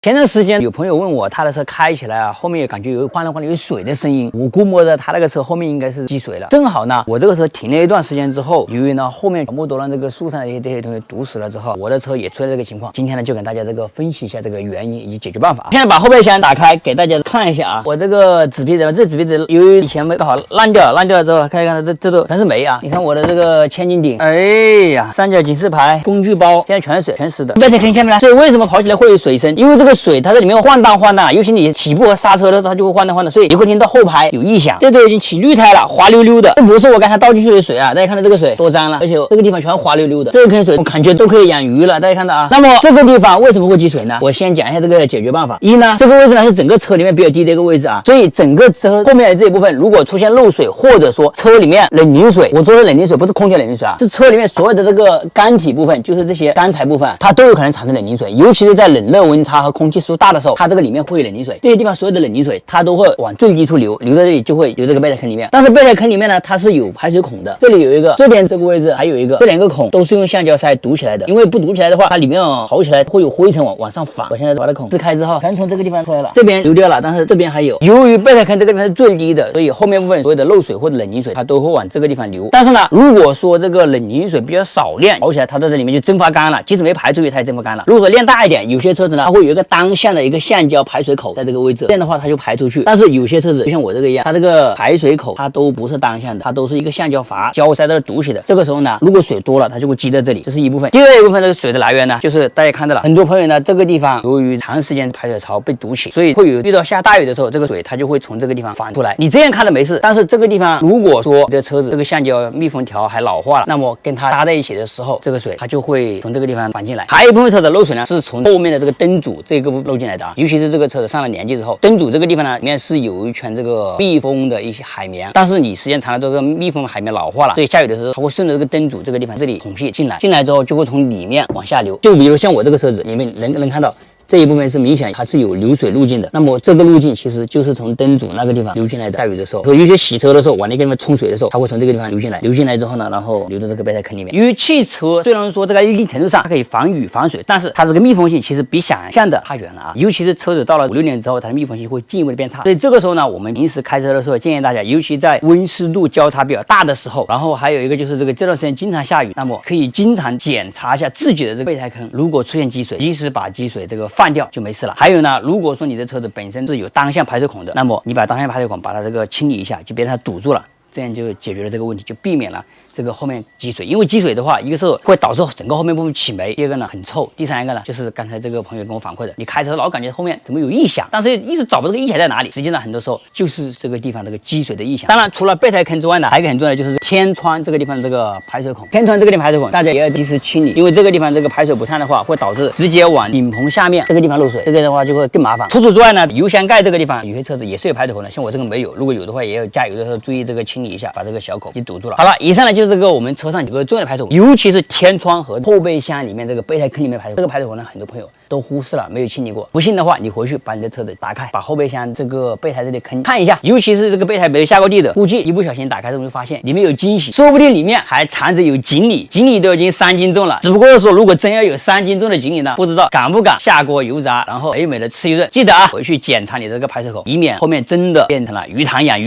前段时间有朋友问我，他的车开起来啊，后面也感觉有哗啦哗啦有水的声音。我估摸着他那个车后面应该是积水了。正好呢，我这个车停了一段时间之后，由于呢后面全部都让这个树上的这些东西堵死了之后，我的车也出现这个情况。今天呢就跟大家这个分析一下这个原因以及解决办法。现在把后备箱打开，给大家看一下啊。我这个纸皮子，这纸皮子由于以前没搞好烂掉了，烂掉了之后，看一看这都全是霉啊。你看我的这个千斤顶，哎呀，三角警示牌、工具包，现在全是水，全湿的。大家可以看没来？所以为什么跑起来会有水声？因为这个水它在里面晃荡晃荡，尤其你起步和刹车的时候，它就会晃荡晃荡，所以你会听到后排有异响。这都已经起绿胎了，滑溜溜的，这不是我刚才倒进去的水啊！大家看到这个水多脏了，而且这个地方全滑溜溜的，这坑水我感觉都可以养鱼了。大家看到啊？那么这个地方为什么会积水呢？我先讲一下这个解决办法。一呢，这个位置呢是整个车里面比较低的一个位置啊，所以整个车后面的这一部分如果出现漏水，或者说车里面冷凝水，我说的冷凝水不是空调冷凝水啊，是车里面所有的这个干体部分，就是这些钢材部分，它都有可能产生冷凝水，尤其是在冷热温差和空气湿度大的时候，它这个里面会有冷凝水，这些地方所有的冷凝水它都会往最低处流，流到这里就会流这个备胎坑里面。但是备胎坑里面呢，它是有排水孔的，这里有一个，这边这个位置还有一个，这两个孔都是用橡胶塞堵起来的，因为不堵起来的话，它里面跑起来会有灰尘往上反。我现在把它孔撕开之后，全从这个地方出来了，这边流掉了，但是这边还有。由于备胎坑这个地方是最低的，所以后面部分所有的漏水或者冷凝水它都会往这个地方流。但是呢，如果说这个冷凝水比较少量，跑起来它在这里面就蒸发干了，即使没排出去它也蒸发干了。如果说量大一点，有些车子呢它会有一个单向的一个橡胶排水口在这个位置，这样的话它就排出去。但是有些车子就像我这个一样，它这个排水口它都不是单向的，它都是一个橡胶阀胶塞在这堵起的。这个时候呢，如果水多了，它就会积在这里，这是一部分。第二一部分这个水的来源呢，就是大家看到了，很多朋友呢这个地方由于长时间排水槽被堵起，所以会有遇到下大雨的时候，这个水它就会从这个地方反出来。你这样看的没事，但是这个地方如果说你的车子这个橡胶密封条还老化了，那么跟它搭在一起的时候，这个水它就会从这个地方反进来。还有一部分车子漏水呢，是从后面的这个灯组这个漏进来的啊，尤其是这个车子上了年纪之后，灯组这个地方呢里面是有一圈这个密封的一些海绵，但是你时间长了这个密封海绵老化了，所以下雨的时候它会顺着这个灯组这个地方这里孔隙进来之后就会从里面往下流。就比如像我这个车子里面能看到这一部分是明显它是有流水路径的，那么这个路径其实就是从灯组那个地方流进来的。下雨的时候，有些洗车的时候往那个地方冲水的时候，它会从这个地方流进来，流进来之后呢，然后流到这个备胎坑里面。因为汽车虽然说这个一定程度上它可以防雨防水，但是它这个密封性其实比想象的差远了啊。尤其是车子到了5、6年之后，它的密封性会进一步的变差。所以这个时候呢，我们平时开车的时候建议大家，尤其在温湿度交叉比较大的时候，然后还有一个就是这段时间经常下雨，那么可以经常检查一下自己的这个备胎坑，如果出现积水，及时把积水这个放掉就没事了。还有呢，如果说你的车子本身是有单向排水孔的，那么你把单向排水孔把它这个清理一下，就别让它堵住了，这样就解决了这个问题，就避免了这个后面积水。因为积水的话，一个是会导致整个后面部分起霉，第二个呢很臭，第三个呢就是刚才这个朋友跟我反馈的，你开车老感觉后面怎么有异响，但是一直找不到这个异响在哪里。实际上很多时候就是这个地方这个积水的异响。当然除了备胎坑之外呢，还有一个很重要的就是天窗这个地方的这个排水孔，天窗这个地方排水孔大家也要及时清理，因为这个地方这个排水不畅的话，会导致直接往顶棚下面这个地方漏水，这个的话就会更麻烦。除此之外呢，油箱盖这个地方有些车子也是有排水孔的，像我这个没有，如果有的话也要加油的时候注意这个清理一下，把这个小口给堵住了。好了，以上呢就是这个我们车上有个重要的排水孔，尤其是天窗和后备箱里面这个备胎坑里面排水孔，这个排水孔呢很多朋友都忽视了，没有清理过。不信的话，你回去把你的车子打开，把后备箱这个备胎这里坑看一下，尤其是这个备胎没有下过地的，估计一不小心打开之后就发现里面有惊喜，说不定里面还藏着有锦鲤，锦鲤都已经3斤重了。只不过说如果真要有3斤重的锦鲤呢，不知道敢不敢下锅油炸，然后美美的吃一顿。记得啊，回去检查你这个排水孔，以免后面真的变成了鱼塘养鱼。